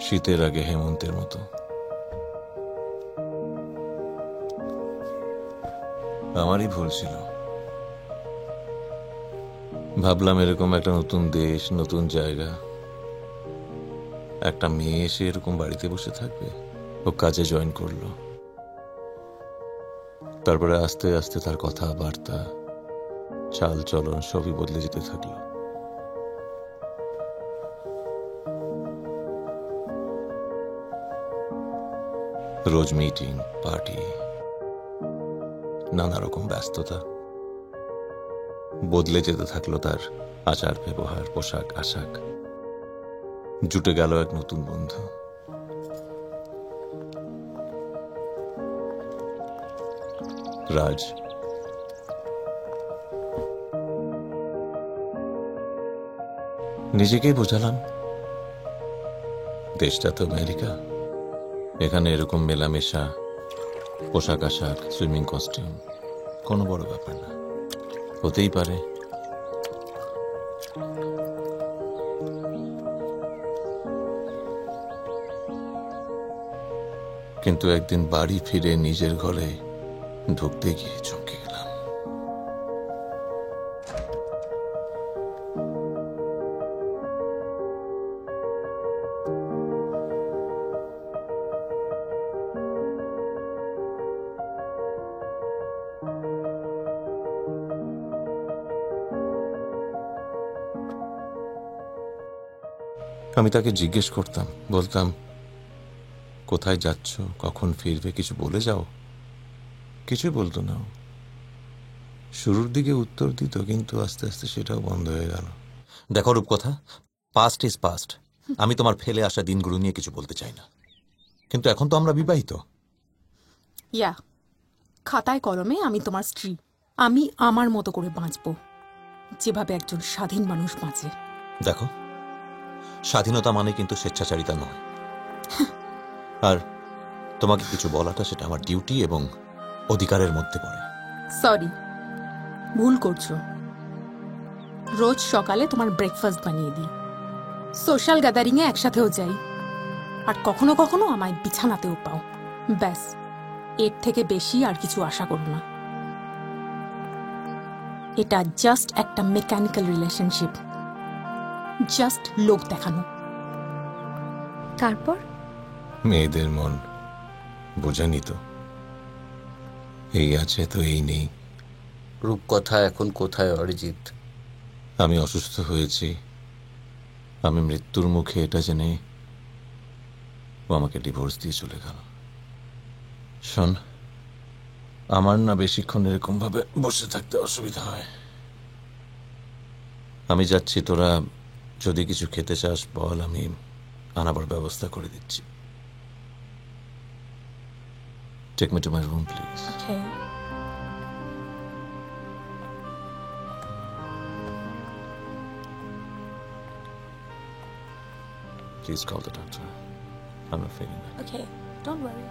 শীতের আগে হেমন্তের মতো। আমারই ভুল ছিল। ভাবলাম এরকম একটা নতুন দেশ, নতুন জায়গা, একটা মেয়ে এসে এরকম বাড়িতে বসে থাকবে। ও কাজে জয়েন করলো, তারপরে আস্তে আস্তে তার কথাবার্তা, চাল চলন সবই বদলে যেতে থাকলো। রোজ মিটিং, পার্টি, নানা রকম ব্যস্ততা। বদলে যেতে থাকলো তার আচার ব্যবহার, পোশাক আশাক। জুটে গেল এক নতুন বন্ধু। রাজ। নিজেকেই বোঝালাম দেশটা তো আমেরিকা, এখানে এরকম মেলামেশা, পোশাক আশাক, সুইমিং কস্টিউম কোনো বড় ব্যাপার না, হতেই পারে। কিন্তু একদিন বাড়ি ফিরে নিজের ঘরে ঢুকতে গিয়ে চমকে গেলাম। আমি তাকে জিজ্ঞেস করতাম, বলতাম কোথায় যাচ্ছ, কখন ফিরবে, কিছু বলে যাও। কিছুই বলতো না। শুরুর দিকে উত্তর দিত, কিন্তু আস্তে আস্তে সেটাও বন্ধ হয়ে গেল। দেখো রূপকথা, পাস্ট ইজ পাস্ট। আমি তোমার ফেলে আসা দিনগুলো নিয়ে কিছু বলতে চাই না, কিন্তু এখন তো আমরা বিবাহিত। ইয়া, খাতায় কলমে আমি তোমার স্ত্রী। আমি আমার মতো করে বাঁচব, যেভাবে একজন স্বাধীন মানুষ বাঁচে। দেখো, স্বাধীনতা মানে কিন্তু স্বেচ্ছাচারিতা নয়। আর তোমাকে কিছু বলাটা সেটা আমার ডিউটি এবং অধিকারের মধ্যে পড়ে। সরি, ভুল করছো। রোজ সকালে তোমার ব্রেকফাস্ট বানিয়ে দিই, সোশ্যাল গ্যাদারিংয়ে একসাথেও যাই, আর কখনো কখনো আমায় বিছানাতেও পাও। ব্যাস, এর থেকে বেশি আর কিছু আশা করো না। এটা জাস্ট একটা মেকানিক্যাল রিলেশনশিপ, জাস্ট লোক দেখানো। তারপর মেয়েদের মন বোঝেনি তো, এই আছে তো এই নেই। রূপকথা এখন কোথায় অরিজিৎ? আমি অসুস্থ হয়েছি, আমি মৃত্যুর মুখে এটা জেনে ও আমাকে ডিভোর্স দিয়ে চলে গেল। শোন, আমার না বেশিক্ষণ এরকম ভাবে বসে থাকতে অসুবিধা হয়। আমি যাচ্ছি, তোরা যদি কিছু খেতে চাস বল, আমি আনাবার ব্যবস্থা করে দিচ্ছি। Take me to my room please. Okay. Please call the doctor. I'm not feeling well. Okay, don't worry.